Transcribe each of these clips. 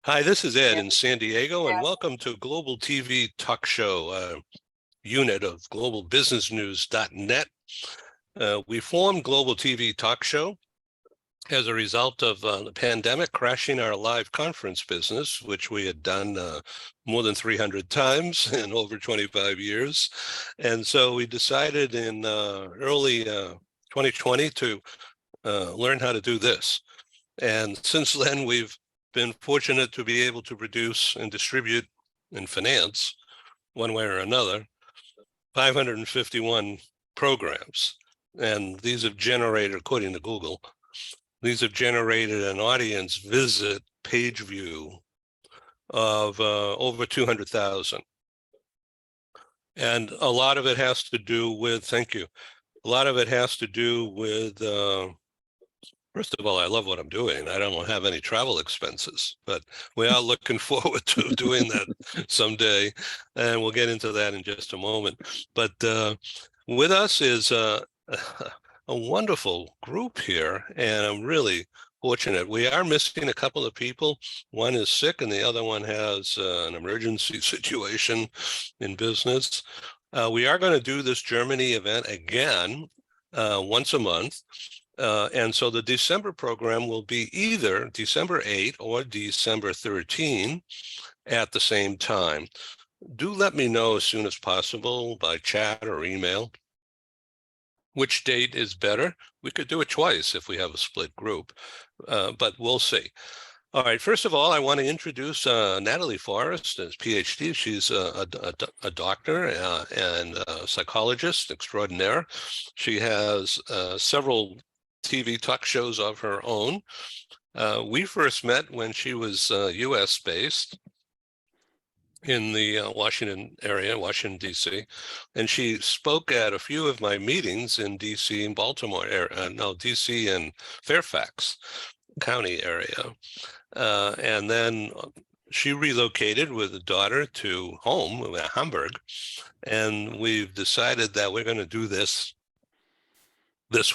Hi, this is Ed in San Diego, and welcome to Global TV Talk Show, unit of globalbusinessnews.net. We formed Global TV Talk Show as a result of the pandemic crashing our live conference business, which we had done more than 300 times in over 25 years. And so we decided in early 2020 to learn how to do this. And since then, we've been fortunate to be able to produce and distribute and finance, one way or another, 551 programs. And these have generated, according to Google, these have generated an audience visit page view of over 200,000. And a lot of it has to do with, thank you, a lot of it has to do with first of all, I love what I'm doing. I don't have any travel expenses, but we are looking forward to doing that someday. And we'll get into that in just a moment. But with us is a wonderful group here, and I'm really fortunate. We are missing a couple of people. One is sick and the other one has an emergency situation in business. We are going to do this Germany event again once a month. And so the December program will be either December 8 or December 13 at the same time. Do let me know as soon as possible by chat or email which date is better. We could do it twice if we have a split group, but we'll see. All right, first of all, I want to introduce Natalie Forrest, as PhD. She's a doctor and a psychologist extraordinaire. She has several TV talk shows of her own. We first met when she was US based in the Washington area, Washington, D.C. And she spoke at a few of my meetings in D.C. and Baltimore area, D.C. and Fairfax County area. And then she relocated with a daughter to home, Hamburg. And we've decided that we're going to do this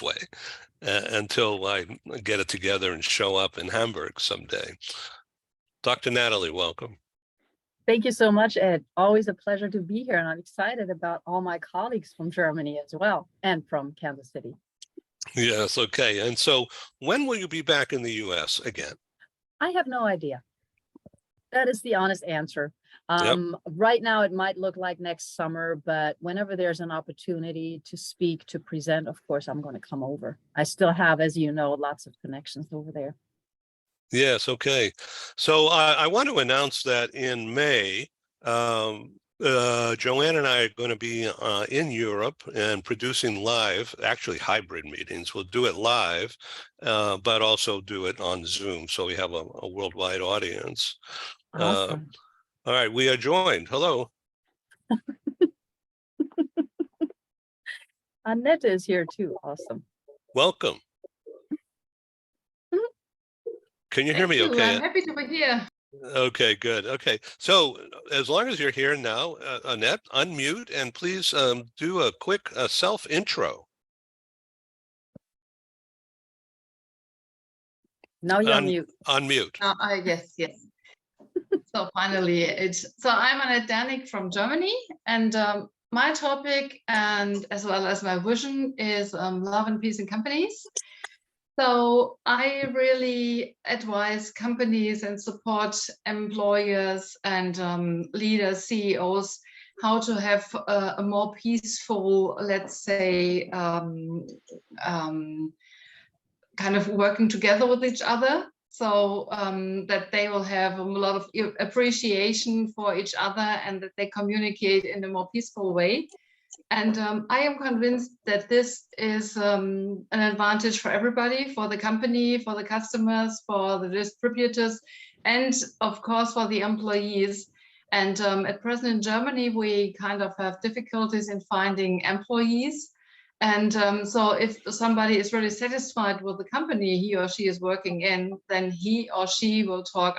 way. Until I get it together and show up in Hamburg someday. Dr. Natalie, welcome. Thank you so much, Ed. Always a pleasure to be here, and I'm excited about all my colleagues from Germany as well, and from Kansas City. Yes, okay. And so when will you be back in the US again? I have no idea. That is the honest answer. Yep. Right now, it might look like next summer, but whenever there's an opportunity to speak, to present, of course, I'm going to come over. I still have, as you know, lots of connections over there. Yes, okay. So I want to announce that in May, Joanne and I are going to be in Europe and producing live, actually hybrid meetings. We'll do it live, but also do it on Zoom. So we have a worldwide audience. Awesome. All right, we are joined. Hello. Annette is here too. Awesome. Welcome. Can you hear me okay? I'm happy to be here. Okay, good. Okay, so as long as you're here now, Annette, unmute and please do a quick self-intro. Now you're on mute. Unmute. Yes. So finally, I'm Annette Dernick from Germany, and my topic, and as well as my vision, is love and peace in companies. So I really advise companies and support employers and leaders, CEOs, how to have a more peaceful, let's say, kind of working together with each other. So that they will have a lot of appreciation for each other and that they communicate in a more peaceful way. And I am convinced that this is an advantage for everybody, for the company, for the customers, for the distributors, and of course for the employees. And at present in Germany, we kind of have difficulties in finding employees. And so if somebody is really satisfied with the company he or she is working in, then he or she will tell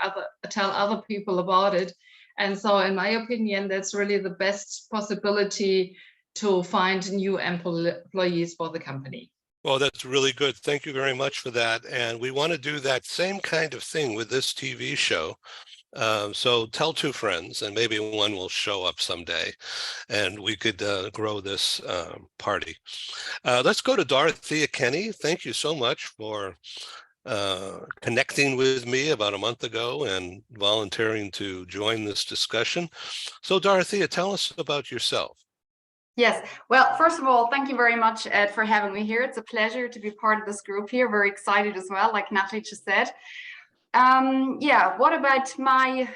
other people about it. And so in my opinion, that's really the best possibility to find new employees for the company. Well, that's really good. Thank you very much for that. And we want to do that same kind of thing with this TV show. So tell two friends, and maybe one will show up someday, and we could grow this party. Let's go to Dorothea Kenny. Thank you so much for connecting with me about a month ago and volunteering to join this discussion. So Dorothea, tell us about yourself. Yes, well, first of all, thank you very much, Ed, for having me here. It's a pleasure to be part of this group here. Very excited as well, like Natalie just said. Yeah, what about my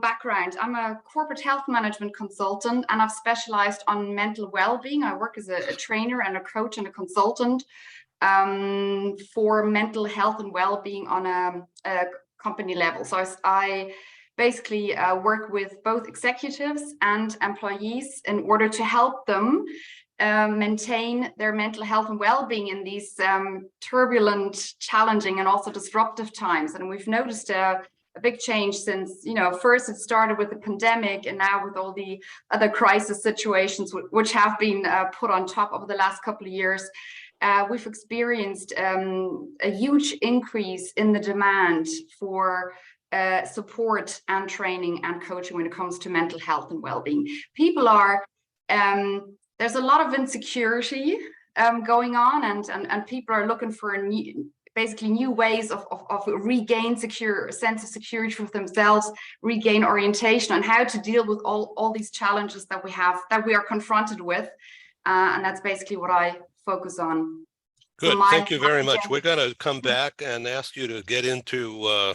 background? I'm a corporate health management consultant, and I've specialized on mental well-being. I work as a trainer and a coach and a consultant for mental health and well-being on a company level. So I basically work with both executives and employees in order to help them maintain their mental health and well-being in these turbulent, challenging, and also disruptive times. And we've noticed a big change since, first it started with the pandemic, and now with all the other crisis situations which have been put on top over the last couple of years. We've experienced a huge increase in the demand for support and training and coaching when it comes to mental health and well-being. People are there's a lot of insecurity going on, and people are looking for basically new ways of regain sense of security for themselves, regain orientation on how to deal with all these challenges that we are confronted with, and that's basically what I focus on. Good, So thank you very much. We're going to come back and ask you to get into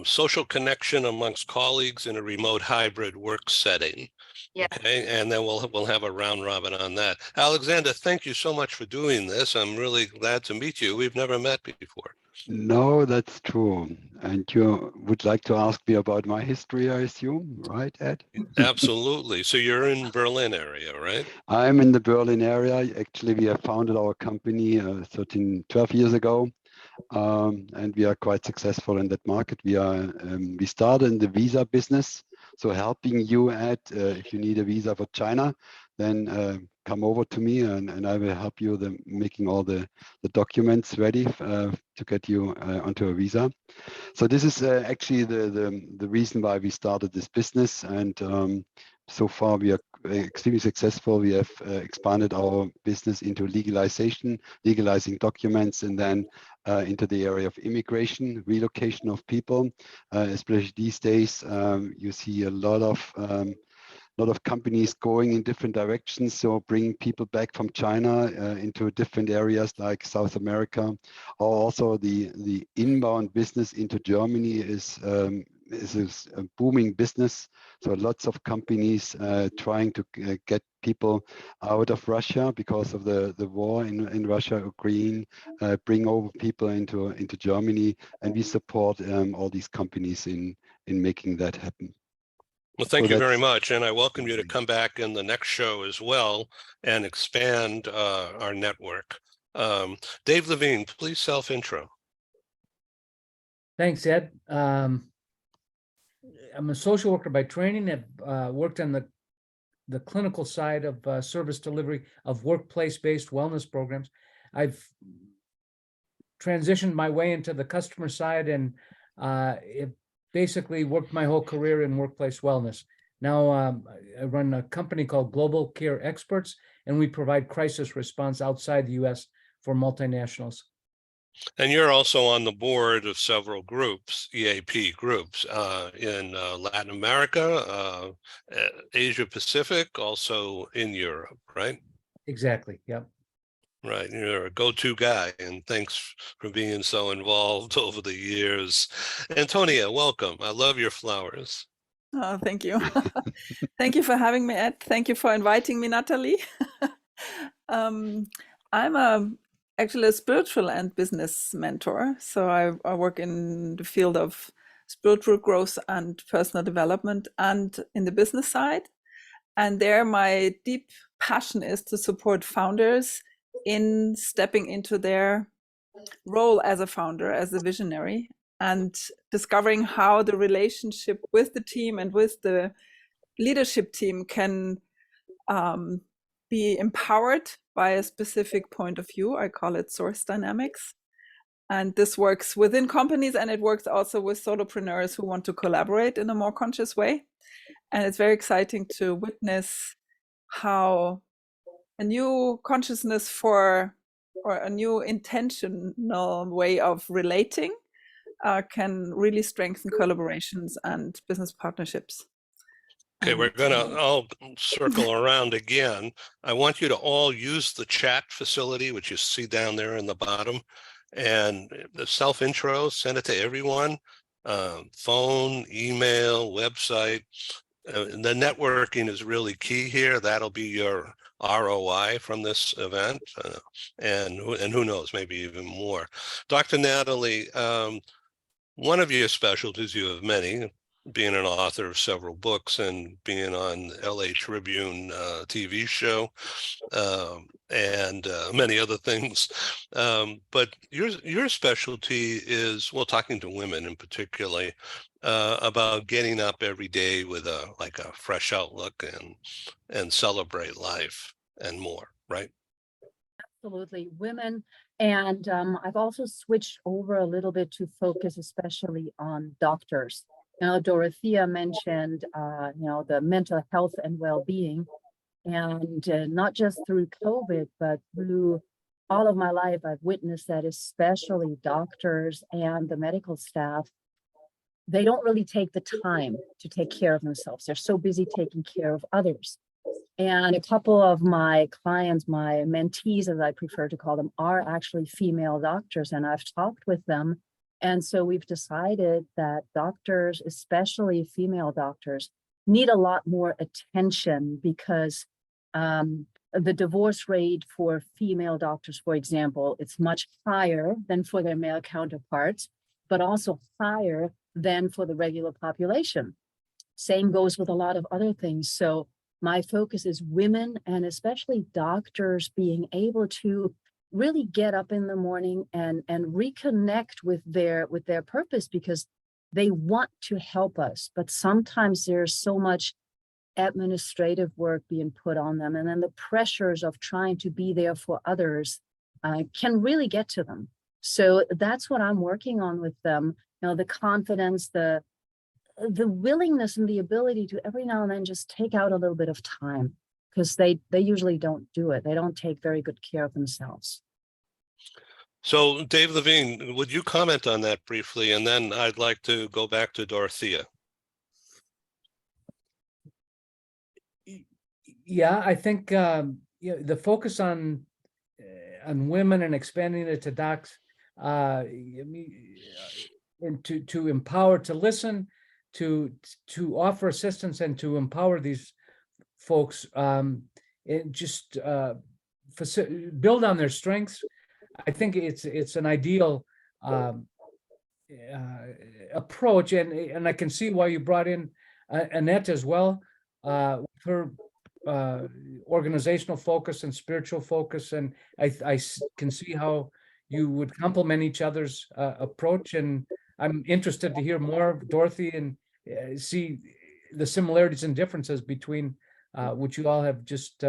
social connection amongst colleagues in a remote hybrid work setting. Yeah. Okay, and then we'll have a round robin on that. Alexander, thank you so much for doing this. I'm really glad to meet you. We've never met before. No, that's true. And you would like to ask me about my history, I assume, right, Ed? Absolutely. So you're in Berlin area, right? I'm in the Berlin area. Actually, we have founded our company 12 years ago. And we are quite successful in that market. We started in the visa business, so helping you, Ed, if you need a visa for China, then come over to me, and I will help you making all the documents ready to get you onto a visa. So this is actually the reason why we started this business, and so far we are extremely successful. We have expanded our business into legalizing documents, and then into the area of immigration, relocation of people. Especially these days, you see a lot of companies going in different directions, so bringing people back from China into different areas like South America, or also the inbound business into Germany is a booming business. So lots of companies trying to get people out of Russia because of the war in Russia, Ukraine, bring over people into Germany, and we support all these companies in making that happen. Well, thank you very much. And I welcome you to come back in the next show as well and expand our network. Dave Levine, please self-intro. Thanks, Ed. I'm a social worker by training. I've worked on the clinical side of service delivery of workplace-based wellness programs. I've transitioned my way into the customer side, and it basically worked my whole career in workplace wellness. Now I run a company called Global Care Experts, and we provide crisis response outside the U.S. for multinationals. And you're also on the board of several groups, EAP groups, in Latin America, Asia Pacific, also in Europe, right? Exactly, yep. Right, you're a go-to guy, and thanks for being so involved over the years. Antonia, welcome. I love your flowers. Oh, thank you. Thank you for having me, Ed. Thank you for inviting me, Natalie. I'm actually a spiritual and business mentor. So I work in the field of spiritual growth and personal development and in the business side. And there my deep passion is to support founders in stepping into their role as a founder, as a visionary, and discovering how the relationship with the team and with the leadership team can be empowered by a specific point of view. I call it source dynamics. And this works within companies, and it works also with solopreneurs who want to collaborate in a more conscious way. And it's very exciting to witness how a new consciousness or a new intentional way of relating can really strengthen collaborations and business partnerships. Okay, we're gonna all circle around again. I want you to all use the chat facility, which you see down there in the bottom, and the self-intro, send it to everyone, phone, email, website. The networking is really key here. That'll be your ROI from this event, and who knows, maybe even more. Dr. Natalie, one of your specialties, you have many, being an author of several books and being on LA Tribune TV show, and many other things. But your specialty is, well, talking to women in particular, about getting up every day with a fresh outlook and celebrate life and more, right? Absolutely, women. And I've also switched over a little bit to focus especially on doctors. Dorothea mentioned, the mental health and well-being, and not just through COVID, but through all of my life, I've witnessed that especially doctors and the medical staff, they don't really take the time to take care of themselves. They're so busy taking care of others. And a couple of my clients, my mentees, as I prefer to call them, are actually female doctors, and I've talked with them. And so we've decided that doctors, especially female doctors, need a lot more attention because the divorce rate for female doctors, for example, it's much higher than for their male counterparts, but also higher than for the regular population. Same goes with a lot of other things. So my focus is women, and especially doctors, being able to really get up in the morning and reconnect with their purpose, because they want to help us, but sometimes there's so much administrative work being put on them, and then the pressures of trying to be there for others can really get to them. So that's what I'm working on with them. The confidence, the willingness and the ability to every now and then just take out a little bit of time, because they usually don't do it. They don't take very good care of themselves. So Dave Levine, would you comment on that briefly? And then I'd like to go back to Dorothea. Yeah, I think the focus on women and expanding it to docs, and to empower, to listen, to offer assistance, and to empower these folks, and just build on their strengths. I think it's an ideal approach, and I can see why you brought in Annette as well, with her organizational focus and spiritual focus, and I can see how you would complement each other's approach. And I'm interested to hear more of Dorothy and see the similarities and differences between what you all have just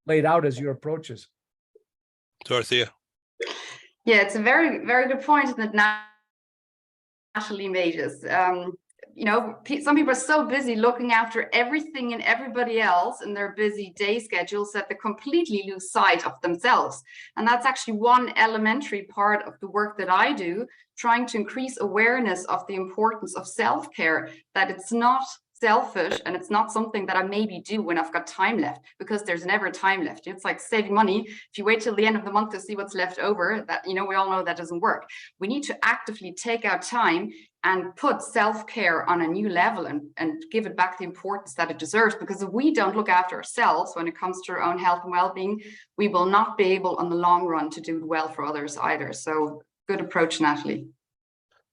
laid out as your approaches. Dorothea. Yeah, it's a very, very good point that Natalie made us. Some people are so busy looking after everything and everybody else in their busy day schedules that they completely lose sight of themselves. And that's actually one elementary part of the work that I do, trying to increase awareness of the importance of self-care, that it's not selfish and it's not something that I maybe do when I've got time left, because there's never time left. It's like saving money. If you wait till the end of the month to see what's left over, that, we all know that doesn't work. We need to actively take out time and put self-care on a new level and give it back the importance that it deserves, because if we don't look after ourselves when it comes to our own health and well-being, we will not be able on the long run to do well for others either. So good approach, Natalie.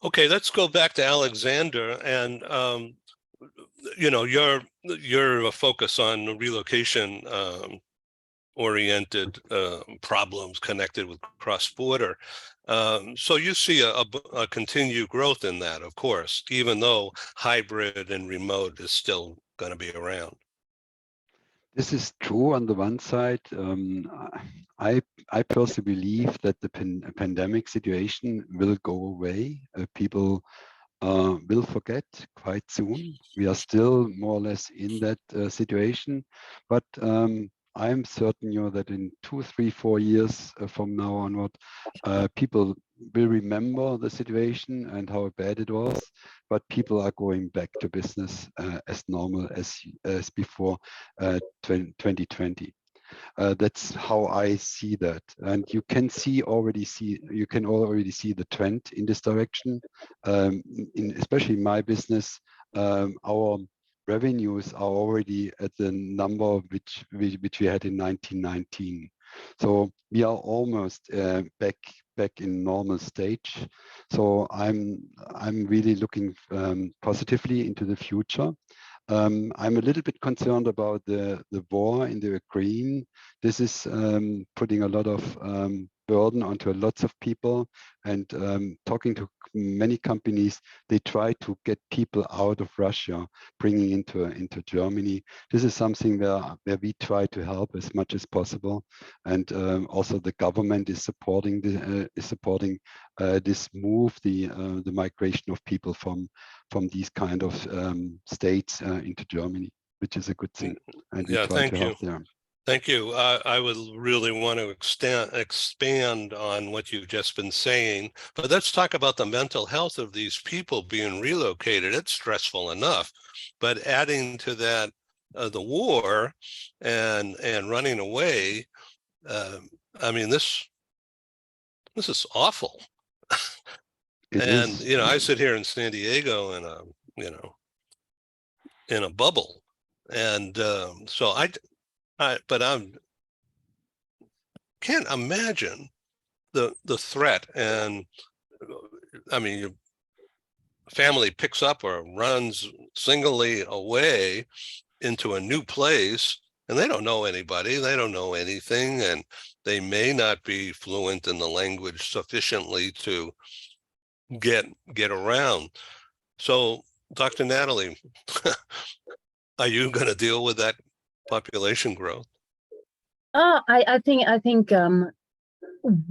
Okay, let's go back to Alexander, and your focus on relocation oriented problems connected with cross-border. So you see a continued growth in that, of course, even though hybrid and remote is still going to be around. This is true on the one side. I personally believe that the pandemic situation will go away. People will forget quite soon. We are still more or less in that situation, but I'm certain, that in 2, 3, 4 years from now onward, people will remember the situation and how bad it was, but people are going back to business as normal as before 2020. That's how I see that, and you can already see the trend in this direction. Especially in my business, our revenues are already at the number which we had in 1919. So we are almost back in normal stage. So I'm really looking positively into the future. I'm a little bit concerned about the war in the Ukraine. This is putting a lot of burden onto lots of people, and talking to many companies, they try to get people out of Russia, bringing into Germany. This is something where we try to help as much as possible, and also the government is supporting this move, the migration of people from these kind of states into Germany, which is a good thing, and we Yeah, try thank to you. help there. Thank you. I would really want to expand on what you've just been saying, but let's talk about the mental health of these people being relocated. It's stressful enough, but adding to that the war and running away. I mean, this is awful. It And is. I sit here in San Diego in a bubble, and so but I can't imagine the threat. And I mean, your family picks up or runs singly away into a new place, and they don't know anybody, they don't know anything, and they may not be fluent in the language sufficiently to get around. So, Dr. Natalie, are you going to deal with that population growth? I think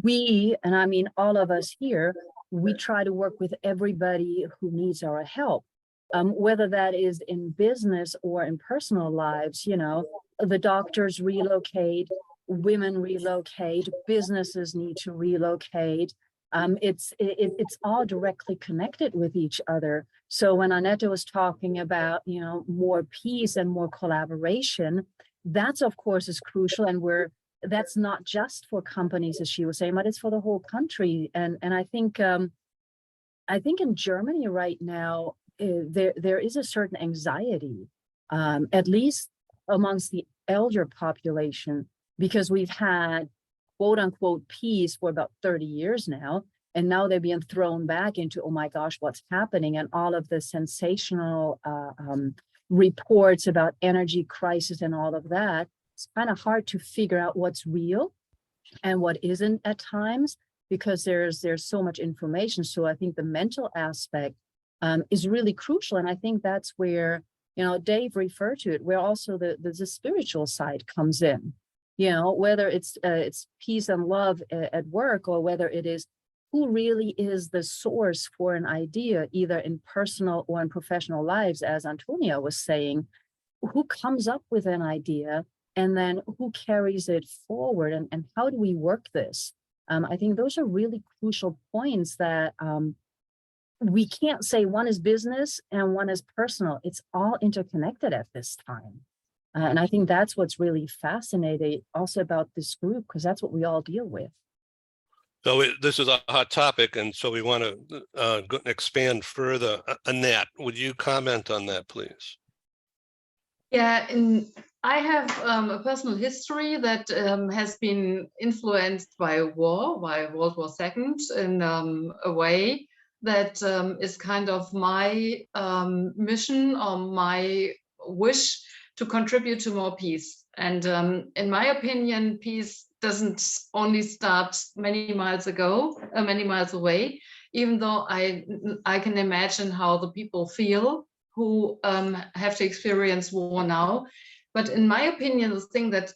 we, and I mean all of us here, we try to work with everybody who needs our help, whether that is in business or in personal lives. The doctors relocate, women relocate, businesses need to relocate. It's all directly connected with each other. So when Annette was talking about, more peace and more collaboration, that's of course is crucial, and that's not just for companies, as she was saying, but it's for the whole country. And I think in Germany right now, there is a certain anxiety, at least amongst the elder population, because we've had quote unquote peace for about 30 years now. And now they're being thrown back into, oh my gosh, what's happening? And all of the sensational reports about energy crisis and all of that. It's kind of hard to figure out what's real and what isn't at times, because there's so much information. So I think the mental aspect is really crucial. And I think that's where, Dave referred to it, where also the spiritual side comes in, whether it's peace and love at work, or whether it is who really is the source for an idea, either in personal or in professional lives, as Antonia was saying, who comes up with an idea and then who carries it forward, and how do we work this? I think those are really crucial points that we can't say one is business and one is personal. It's all interconnected at this time. And I think that's what's really fascinating also about this group, because that's what we all deal with. So this is a hot topic, and so we want to expand further. Annette, would you comment on that, please? Yeah, I have a personal history that has been influenced by war, by World War II, in a way that is kind of my mission or my wish to contribute to more peace. And in my opinion, peace doesn't only start many miles away, even though I can imagine how the people feel who have to experience war now. But in my opinion, the thing that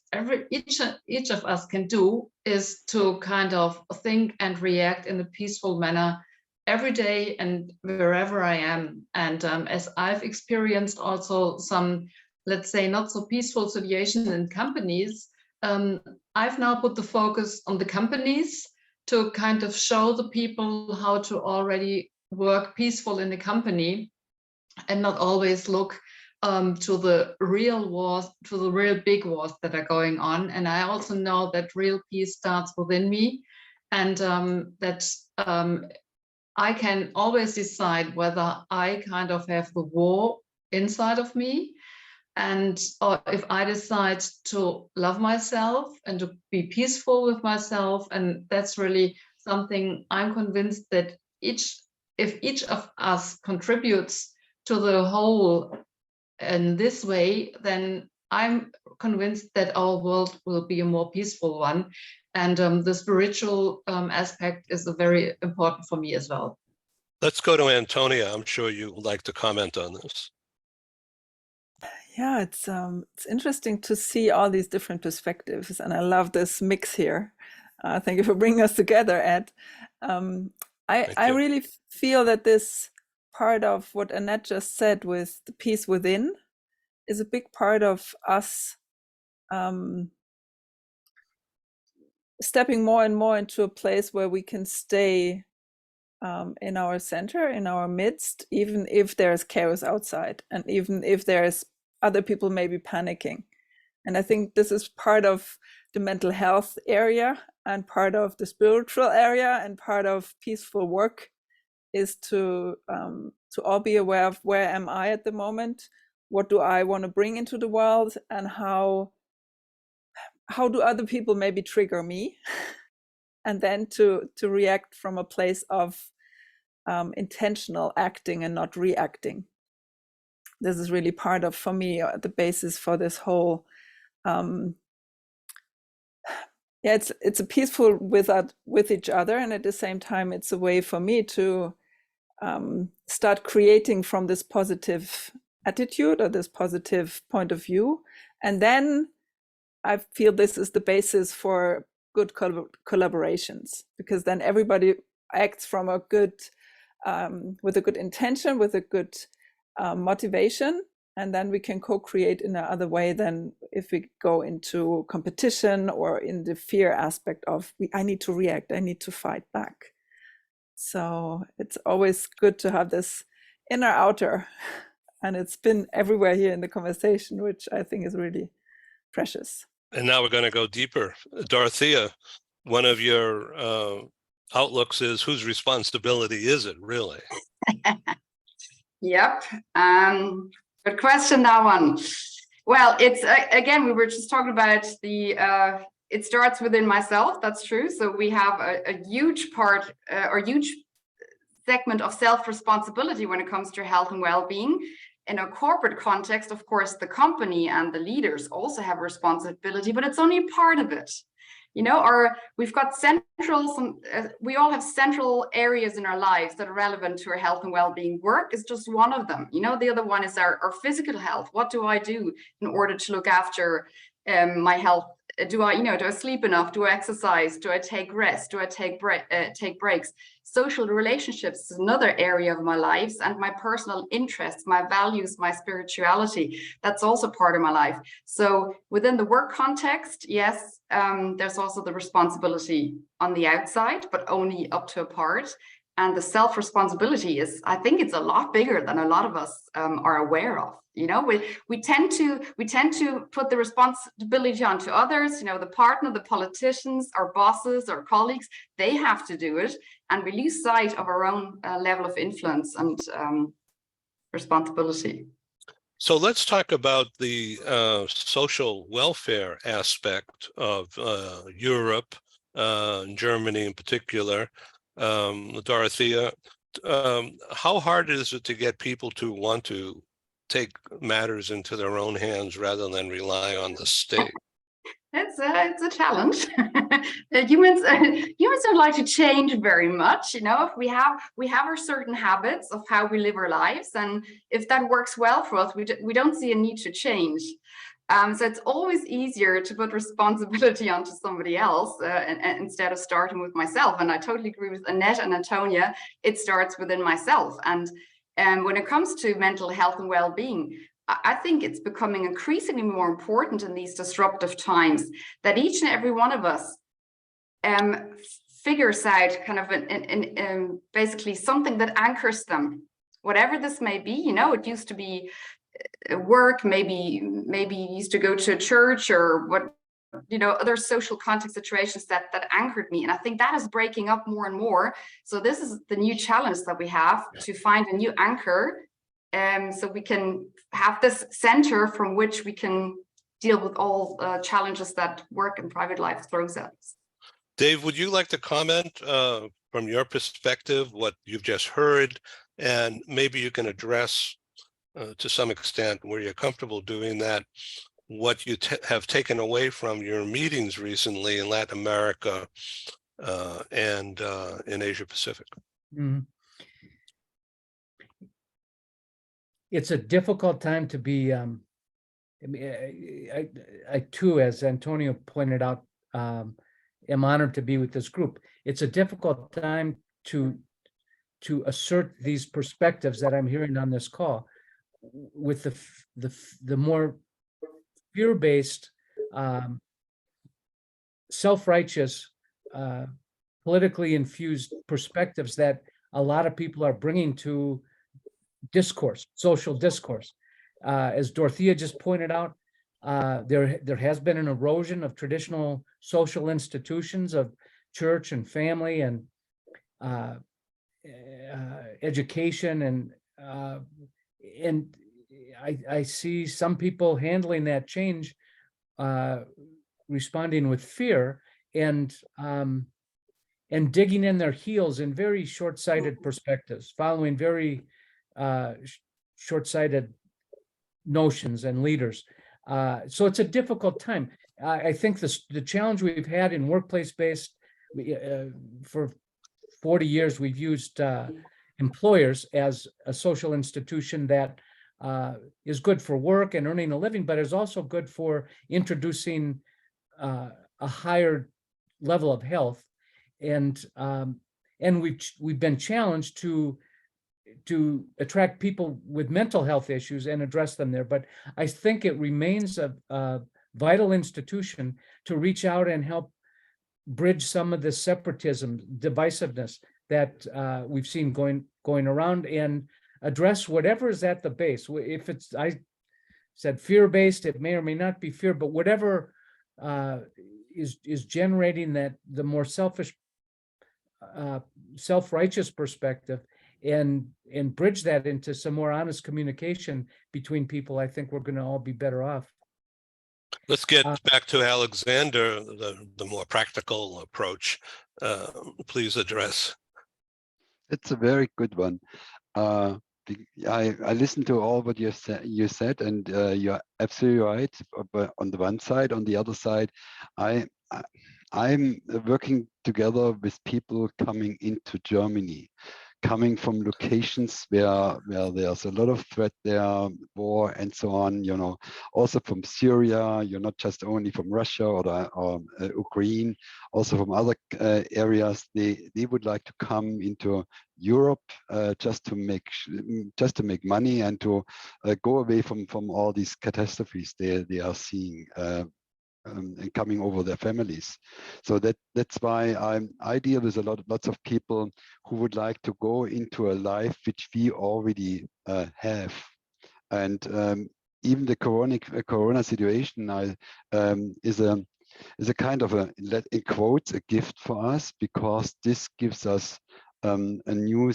each of us can do is to kind of think and react in a peaceful manner every day and wherever I am. And as I've experienced also some, let's say, not so peaceful situation in companies, I've now put the focus on the companies to kind of show the people how to already work peaceful in the company and not always look to the real wars, to the real big wars that are going on. And I also know that real peace starts within me, and that I can always decide whether I kind of have the war inside of me, and or if I decide to love myself and to be peaceful with myself. And that's really something I'm convinced that if each of us contributes to the whole in this way, then I'm convinced that our world will be a more peaceful one. And the spiritual aspect is very important for me as well. Let's go to Antonia. I'm sure you would like to comment on this. Yeah, it's interesting to see all these different perspectives, and I love this mix here. Thank you for bringing us together, Ed. I really feel that this part of what Annette just said with the peace within is a big part of us stepping more and more into a place where we can stay in our center, in our midst, even if there's chaos outside, and even if there's other people maybe panicking. And I think this is part of the mental health area and part of the spiritual area and part of peaceful work, is to all be aware of where am I at the moment, what do I want to bring into the world, and how do other people maybe trigger me, and then to react from a place of intentional acting and not reacting. This is really part of, for me, the basis for this whole it's a peaceful with each other, and at the same time it's a way for me to start creating from this positive attitude or this positive point of view. And then I feel this is the basis for good collaborations, because then everybody acts from a good with a good intention, with a good motivation, and then we can co-create in another way than if we go into competition or in the fear aspect of I need to react, I need to fight back. So it's always good to have this inner outer, and it's been everywhere here in the conversation, which I think is really precious. And now we're going to go deeper. Dorothea, one of your outlooks is, whose responsibility is it really? Yep. Good question, that one. Well, it's again, we were just talking about the it starts within myself. That's true. So we have a huge part or huge segment of self-responsibility when it comes to health and well-being. In a corporate context, of course, the company and the leaders also have responsibility, but it's only part of it. You know, or we've got we all have central areas in our lives that are relevant to our health and well-being. Work is just one of them. You know, the other one is our physical health. What do I do in order to look after my health? Do I sleep enough? Do I exercise? Do I take rest? Do I take breaks? Social relationships is another area of my lives, and my personal interests, my values, my spirituality, that's also part of my life. So within the work context, yes, there's also the responsibility on the outside, but only up to a part. And the self-responsibility is, I think it's a lot bigger than a lot of us are aware of. You know, we tend to put the responsibility onto others, you know, the partner, the politicians, our bosses, our colleagues, they have to do it. And we lose sight of our own level of influence and responsibility. So let's talk about the social welfare aspect of Europe, Germany in particular. Dorothea, how hard is it to get people to want to take matters into their own hands rather than rely on the state? It's a challenge. Humans don't like to change very much. You know, if we have our certain habits of how we live our lives, and if that works well for us, we don't see a need to change. So it's always easier to put responsibility onto somebody else and instead of starting with myself. And I totally agree with Annette and Antonia. It starts within myself. And when it comes to mental health and well-being, I think it's becoming increasingly more important in these disruptive times that each and every one of us figures out kind of basically something that anchors them, whatever this may be. You know, it used to be work, maybe you used to go to a church or what, you know, other social context situations that anchored me. And I think that is breaking up more and more. So this is the new challenge that we have, to find a new anchor, so we can have this center from which we can deal with all challenges that work and private life throws at us. Dave, would you like to comment from your perspective what you've just heard, and maybe you can address to some extent, where you're comfortable doing that, what you have taken away from your meetings recently in Latin America and in Asia Pacific? Mhm. It's a difficult time to be, I too, as Antonio pointed out, am honored to be with this group. It's a difficult time to assert these perspectives that I'm hearing on this call, with the more fear-based, self-righteous, politically infused perspectives that a lot of people are bringing to discourse, social discourse. As Dorothea just pointed out, there has been an erosion of traditional social institutions of church and family and education, and I see some people handling that change, responding with fear and digging in their heels in very short-sighted perspectives, following very short-sighted notions and leaders. So it's a difficult time. I think the challenge we've had in workplace-based, for 40 years, we've used employers as a social institution that is good for work and earning a living, but is also good for introducing a higher level of health. And we've been challenged to attract people with mental health issues and address them there. But I think it remains a vital institution to reach out and help bridge some of the separatism, divisiveness that we've seen going around, and address whatever is at the base. If it's, I said fear-based, it may or may not be fear, but whatever is generating that, the more selfish, self-righteous perspective, and bridge that into some more honest communication between people, I think we're going to all be better off. Let's get back to Alexander, the more practical approach. Please address. It's a very good one. I listened to all what you said, and you're absolutely right. But on the one side, on the other side, I'm working together with people coming into Germany, coming from locations where there's a lot of threat there, war and so on, you know, also from Syria. You're not just only from Russia or Ukraine, also from other areas. They would like to come into Europe just to make money and to go away from all these catastrophes they are seeing. And coming over their families. So that's why I deal with lots of people who would like to go into a life which we already have. And even the corona situation is a kind of in quotes, a gift for us, because this gives us a new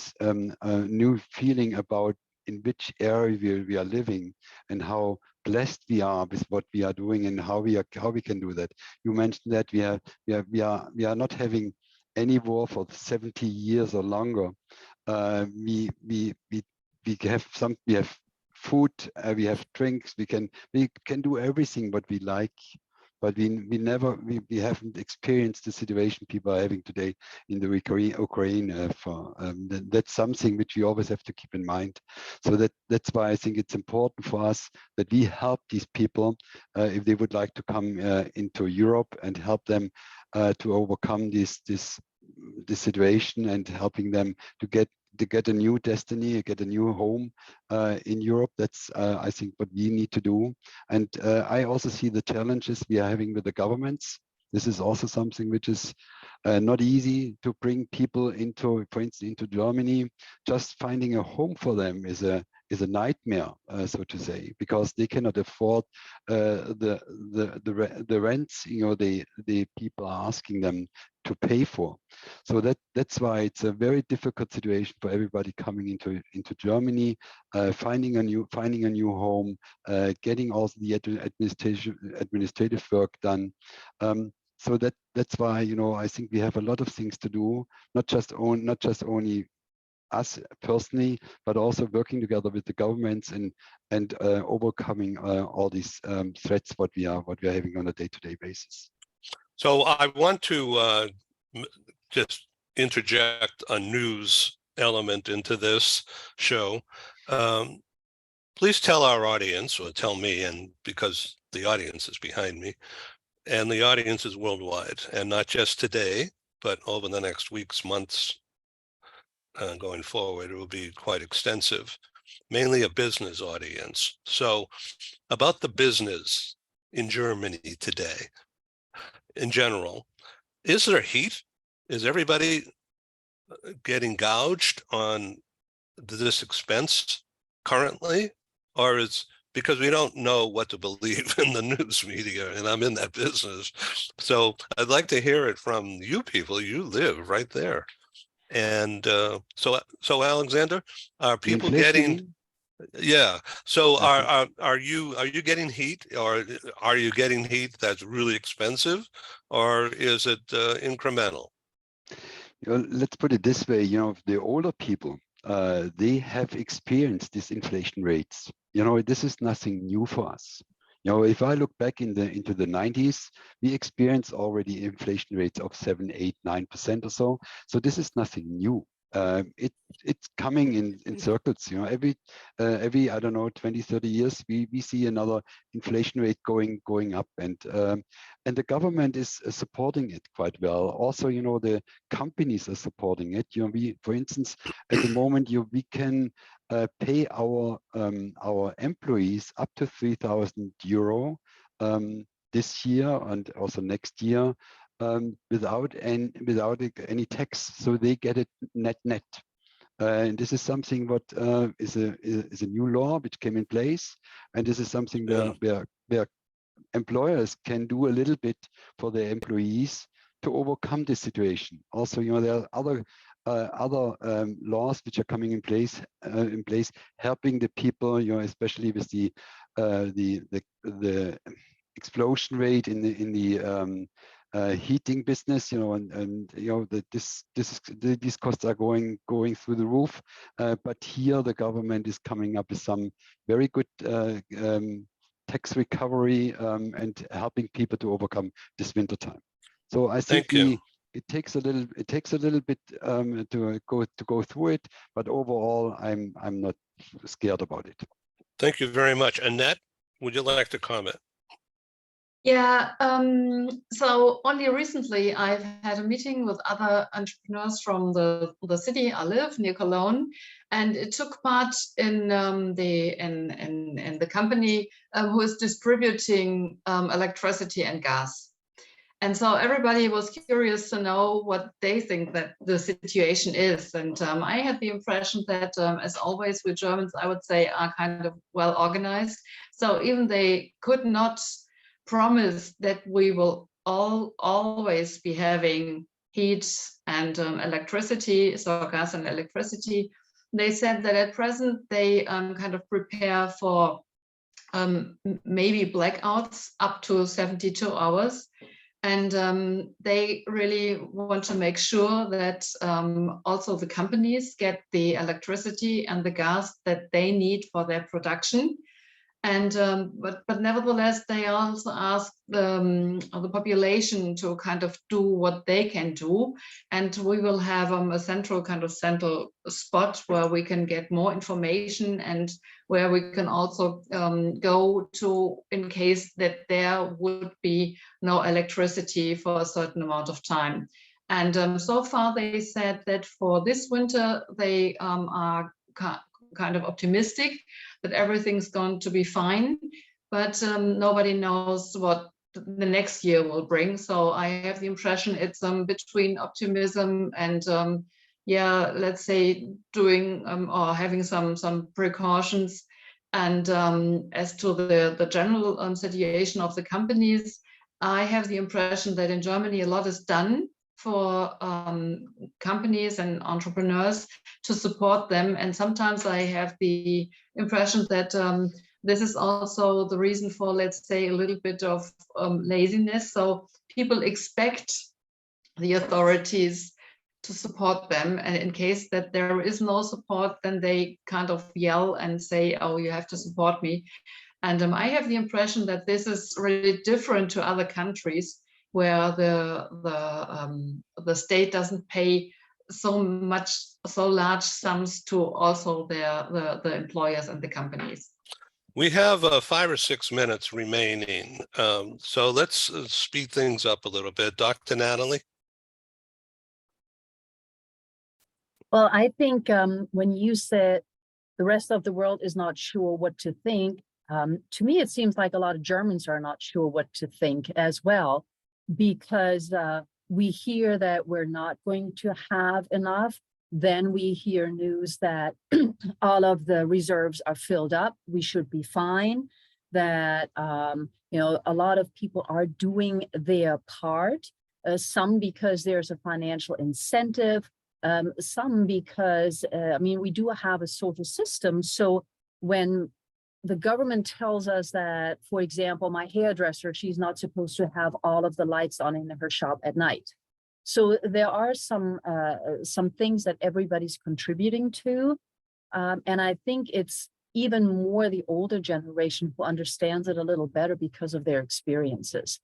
feeling about in which area we are living and how blessed we are with what we are doing and how we can do that. You mentioned that we are not having any war for 70 years or longer. We have food, we have drinks, we can do everything what we like, but we haven't experienced the situation people are having today in the Ukraine. That's something which we always have to keep in mind. So that's why I think it's important for us that we help these people if they would like to come into Europe, and help them to overcome this situation, and helping them to get a new destiny, get a new home in Europe. That's I think what we need to do. And I also see the challenges we are having with the governments. This is also something which is not easy to bring people into, for instance, into Germany. Just finding a home for them is a nightmare, so to say, because they cannot afford the rents, the people are asking them to pay for. So that's why it's a very difficult situation for everybody coming into Germany, finding a new home, getting also the administrative work done. So that's why I think we have a lot of things to do, not just only us personally, but also working together with the governments and overcoming all these threats what we are having on a day-to-day basis. So I want to just interject a news element into this show. Please tell our audience, or tell me, and because the audience is behind me, and the audience is worldwide, and not just today, but over the next weeks, months, going forward, it will be quite extensive, mainly a business audience. So about the business in Germany today, in general, is there heat? Is everybody getting gouged on this expense currently? Or is, because we don't know what to believe in the news media, and I'm in that business. So I'd like to hear it from you people. You live right there. And so Alexander, are people getting, yeah. So are you getting heat, or are you getting heat that's really expensive, or is it incremental? Let's put it this way, the older people, they have experienced these inflation rates. This is nothing new for us. If I look back into the 90s, we experienced already inflation rates of 7, 8, 9% or so. So this is nothing new. It's coming in circles. Every I don't know, 20, 30 years, we see another inflation rate going up, and the government is supporting it quite well. Also, the companies are supporting it. We, for instance, at the moment, we can pay our employees up to 3,000 euro this year and also next year, without any tax, so they get it net. And this is something what is a new law which came in place, and this is something where employers can do a little bit for their employees to overcome this situation. Also, there are other laws which are coming in place helping the people, especially with the explosion rate in the heating business, and these costs are going through the roof. But here the government is coming up with some very good tax recovery and helping people to overcome this winter time. So I think it takes a little bit to go through it, but overall I'm not scared about it. Thank you very much. Annette, would you like to comment? Yeah, so only recently I've had a meeting with other entrepreneurs from the city I live, near Cologne, and it took part in the company who is distributing electricity and gas. And so everybody was curious to know what they think that the situation is. And I had the impression that, as always with Germans, I would say, are kind of well organized. So even they could not promise that we will always be having heat and electricity, so gas and electricity. They said that at present they kind of prepare for maybe blackouts up to 72 hours. And they really want to make sure that also the companies get the electricity and the gas that they need for their production. And but nevertheless, they also ask the population to kind of do what they can do, and we will have a central spot where we can get more information and where we can also go to in case that there would be no electricity for a certain amount of time. And so far they said that for this winter they are kind of optimistic that everything's going to be fine, but nobody knows what the next year will bring. So I have the impression it's between optimism and yeah, let's say doing or having some precautions. And as to the general situation of the companies, I have the impression that in Germany a lot is done for companies and entrepreneurs to support them. And sometimes I have the impression that this is also the reason for, let's say, a little bit of laziness. So people expect the authorities to support them, and in case that there is no support, then they kind of yell and say, oh, you have to support me. And I have the impression that this is really different to other countries where the state doesn't pay so large sums to also the employers and the companies. We have 5 or 6 minutes remaining, so let's speed things up a little bit. Dr. Natalie? Well, I think when you said the rest of the world is not sure what to think, to me, it seems like a lot of Germans are not sure what to think as well, because we hear that we're not going to have enough. Then we hear news that all of the reserves are filled up. We should be fine. That, you know, a lot of people are doing their part, some because there's a financial incentive, some because, I mean, we do have a social system. So when the government tells us that, for example, my hairdresser, she's not supposed to have all of the lights on in her shop at night. So there are some things that everybody's contributing to. And I think it's even more the older generation who understands it a little better because of their experiences.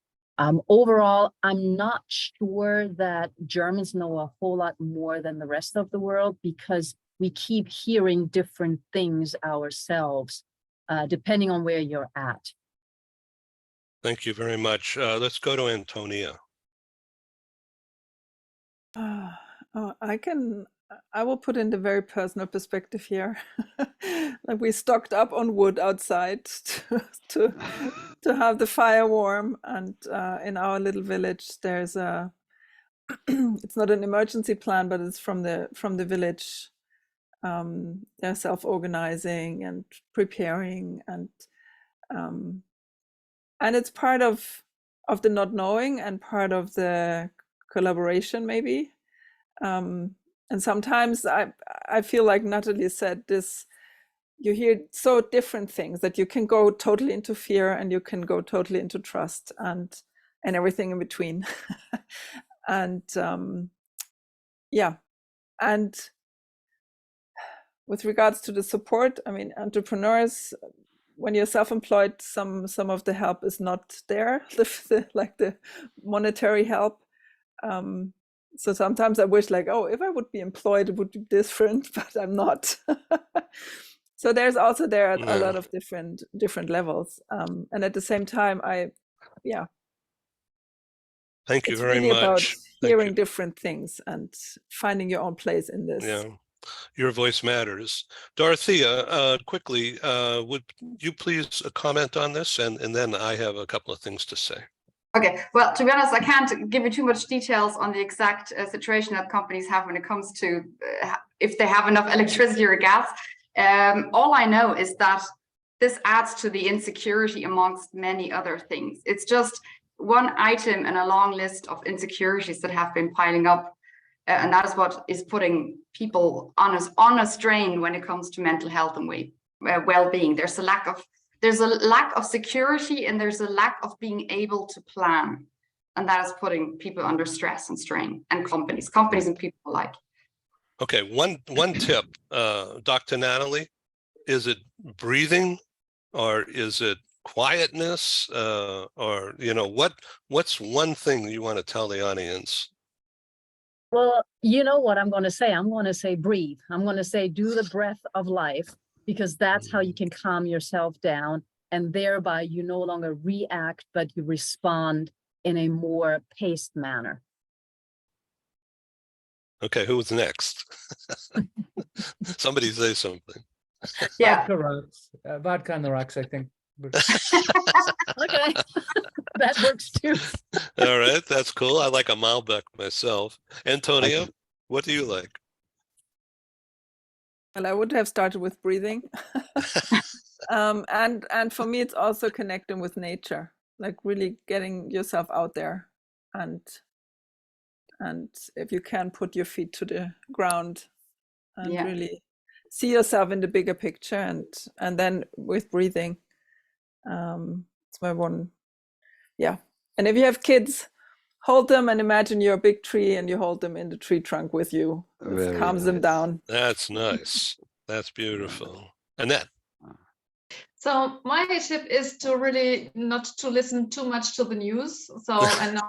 Overall, I'm not sure that Germans know a whole lot more than the rest of the world, because we keep hearing different things ourselves, depending on where you're at. Thank you very much. Let's go to Antonia. I will put in the very personal perspective here. Like, we stocked up on wood outside to have the fire warm, and in our little village there's a it's not an emergency plan, but it's from the village. They're self-organizing and preparing, and it's part of the not knowing and part of the collaboration, maybe. And sometimes I feel like Natalie said this, you hear so different things that you can go totally into fear and you can go totally into trust and everything in between. And yeah, and with regards to the support, I mean, entrepreneurs, when you're self-employed, some of the help is not there, like the monetary help. So sometimes I wish, like, oh, if I would be employed, it would be different, but I'm not. So there's also a lot of different levels. And at the same time, Thank you it's very really much. about hearing different things and finding your own place in this. Yeah, your voice matters. Dorothea, quickly, would you please comment on this? And then I have a couple of things to say. Okay, well, to be honest, I can't give you too much details on the exact situation that companies have when it comes to if they have enough electricity or gas. All I know is that this adds to the insecurity amongst many other things. It's just one item in a long list of insecurities that have been piling up. And that is what is putting people on a strain when it comes to mental health and well-being. There's a lack of security, and there's a lack of being able to plan. And that is putting people under stress and strain, and companies and people alike. Okay, one tip, Dr. Natalie, is it breathing or is it quietness, or what's one thing you want to tell the audience? Well, you know what I'm going to say? I'm going to say breathe. I'm going to say do the breath of life, because that's how you can calm yourself down, and thereby you no longer react, but you respond in a more paced manner. Okay, who's next? Somebody say something. Yeah. Vodka rocks. Vodka on the rocks, I think. Okay, that works too. All right, that's cool. I like a Malbec myself. Antonio, what do you like? Well, I would have started with breathing. And for me, it's also connecting with nature, like really getting yourself out there, and if you can, put your feet to the ground and Yeah. really see yourself in the bigger picture, and then with breathing, it's my one. Yeah. And if you have kids, hold them and imagine you're a big tree and you hold them in the tree trunk with you. It Very calms them nice. down. That's nice. That's beautiful. Annette. So my tip is to really not to listen too much to the news. So I know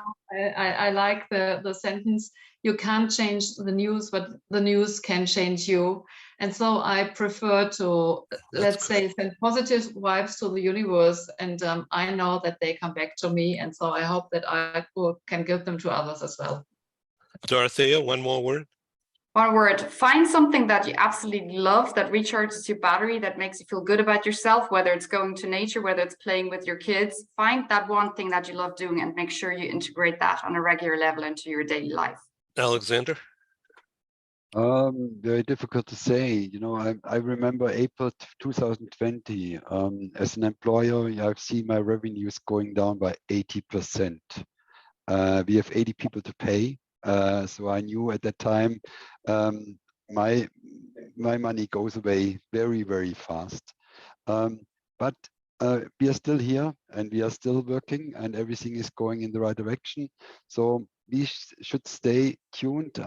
I like the sentence, you can't change the news, but the news can change you. And so I prefer to, let's say, send positive vibes to the universe. And I know that they come back to me. And so I hope that I can give them to others as well. Dorothea, one more word. One word, find something that you absolutely love, that recharges your battery, that makes you feel good about yourself, whether it's going to nature, whether it's playing with your kids. Find that one thing that you love doing and make sure you integrate that on a regular level into your daily life. Alexander? Very difficult to say. I remember April 2020. As an employer, I've seen my revenues going down by 80%. We have 80 people to pay. So I knew at that time my money goes away very, very fast. But we are still here and we are still working and everything is going in the right direction. So we should stay tuned,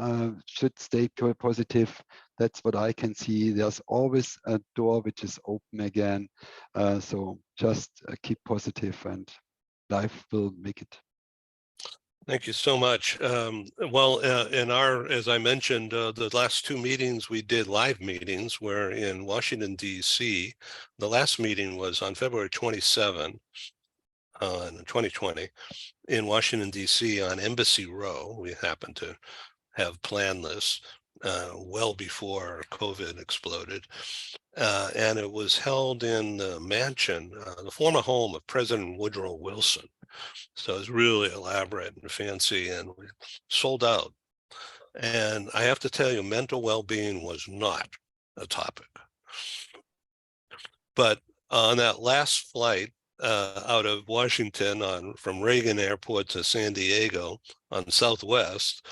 should stay positive. That's what I can see. There's always a door which is open again. So just keep positive and life will make it. Thank you so much. As I mentioned, the last two meetings we did live meetings were in Washington, D.C. The last meeting was on February 27, in 2020 in Washington, D.C. on Embassy Row. We happened to have planned this well before COVID exploded. And it was held in the mansion, the former home of President Woodrow Wilson. So it's really elaborate and fancy, and we sold out. And I have to tell you, mental well-being was not a topic. But on that last flight out of Washington from Reagan Airport to San Diego on Southwest,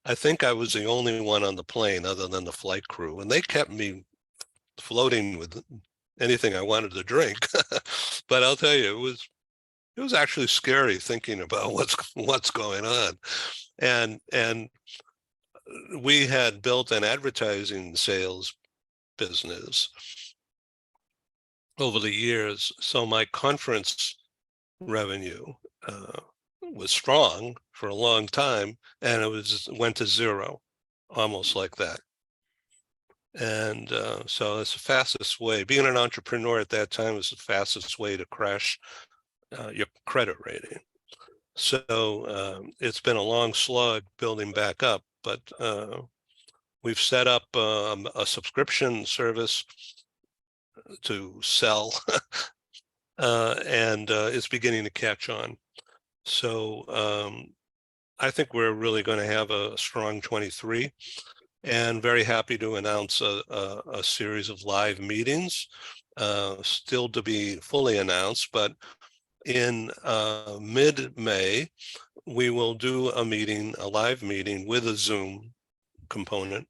I think I was the only one on the plane other than the flight crew. And they kept me floating with anything I wanted to drink. But I'll tell you, it was actually scary thinking about what's going on. And we had built an advertising sales business over the years. So my conference revenue was strong for a long time, and it went to zero, almost like that. And so it's the fastest way. Being an entrepreneur at that time was the fastest way to crash your credit rating. So it's been a long slog building back up, but we've set up a subscription service to sell, and it's beginning to catch on. So I think we're really going to have a strong 23, and very happy to announce a series of live meetings, still to be fully announced, but in mid-May, we will do a live meeting with a Zoom component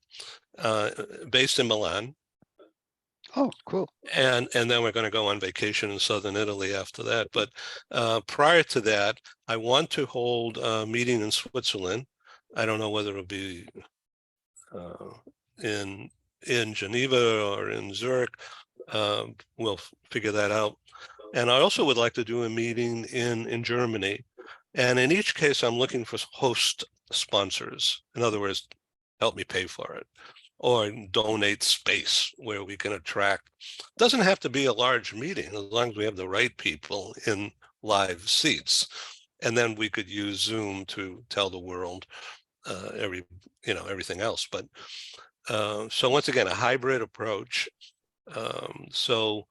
based in Milan. Oh, cool. And then we're going to go on vacation in southern Italy after that. But prior to that, I want to hold a meeting in Switzerland. I don't know whether it'll be in Geneva or in Zurich. We'll figure that out. And I also would like to do a meeting in Germany. And in each case, I'm looking for host sponsors. In other words, help me pay for it, or donate space where we can attract. Doesn't have to be a large meeting as long as we have the right people in live seats. And then we could use Zoom to tell the world everything else. But so once again, a hybrid approach. So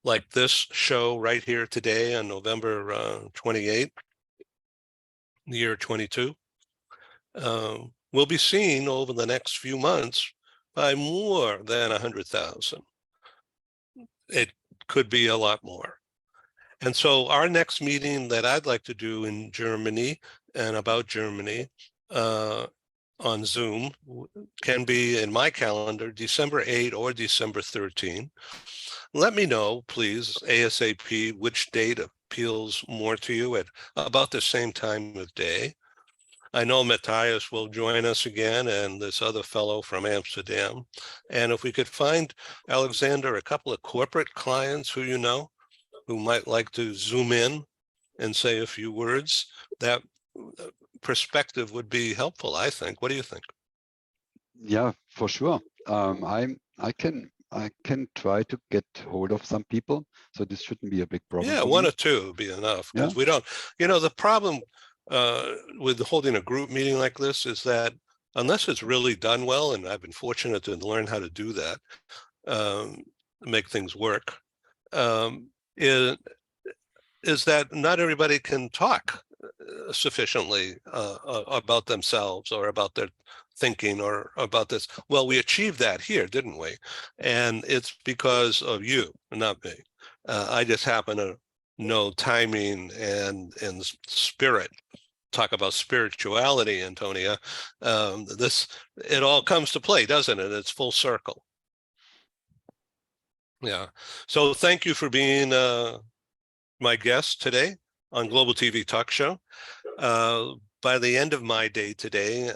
like this show right here today on November 28th, the year 22, will be seen over the next few months by more than 100,000. It could be a lot more. And so our next meeting that I'd like to do in Germany and about Germany on Zoom can be in my calendar, December 8 or December 13. Let me know, please, ASAP, which date appeals more to you at about the same time of day. I know Matthias will join us again, and this other fellow from Amsterdam. And if we could find, Alexander, a couple of corporate clients who you know, who might like to Zoom in and say a few words, that perspective would be helpful, I think. What do you think? Yeah, for sure. I can try to get hold of some people, so this shouldn't be a big problem. Yeah, for one me. or two would be enough, because Yeah. we don't, the problem with holding a group meeting like this is that unless it's really done well, and I've been fortunate to learn how to do that, make things work, is that not everybody can talk sufficiently about themselves or about their thinking or about this. Well, we achieved that here, didn't we? And it's because of you, not me. I just happen to know timing and spirit. Talk about spirituality, Antonia. It all comes to play, doesn't it? It's full circle. Yeah. So thank you for being my guest today on Global TV Talk Show. By the end of my day today,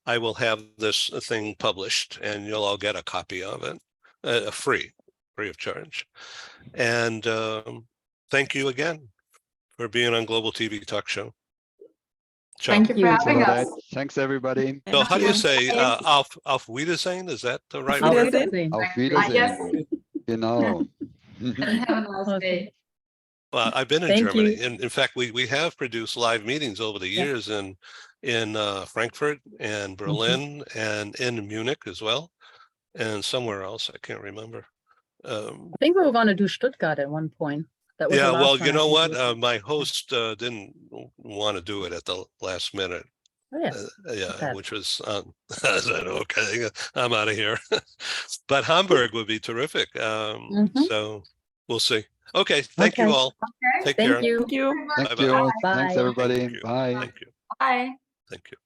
I will have this thing published, and you'll all get a copy of it, free of charge. And thank you again for being on Global TV Talk Show. Ciao. Thank you for Thanks a having lot, us. Ed. Thanks, everybody. So how do you Thank say Bye. auf Wiedersehen? Is that the right Auf word? Wiedersehen. Auf Yes. Wiedersehen. Genau. And have a nice Okay. day. Well, I've been in Thank Germany. you. In fact, we have produced live meetings over the Yeah. years in Frankfurt and Berlin and in Munich as well, and somewhere else I can't remember. I think we were going to do Stuttgart at one point. That was the Yeah, last well, one you I know think what? we did. My host didn't want to do it at the last minute. Oh, yeah. Yeah, Okay. which was I said, okay, I'm out of here. But Hamburg would be terrific. Mhm. So we'll see. Okay, thank you Okay. all. Okay. Take care. Thank you. Thank you. Thank Bye-bye. you. Thanks, Bye. everybody. Thank you. Bye. Thank you. Bye. Thank you.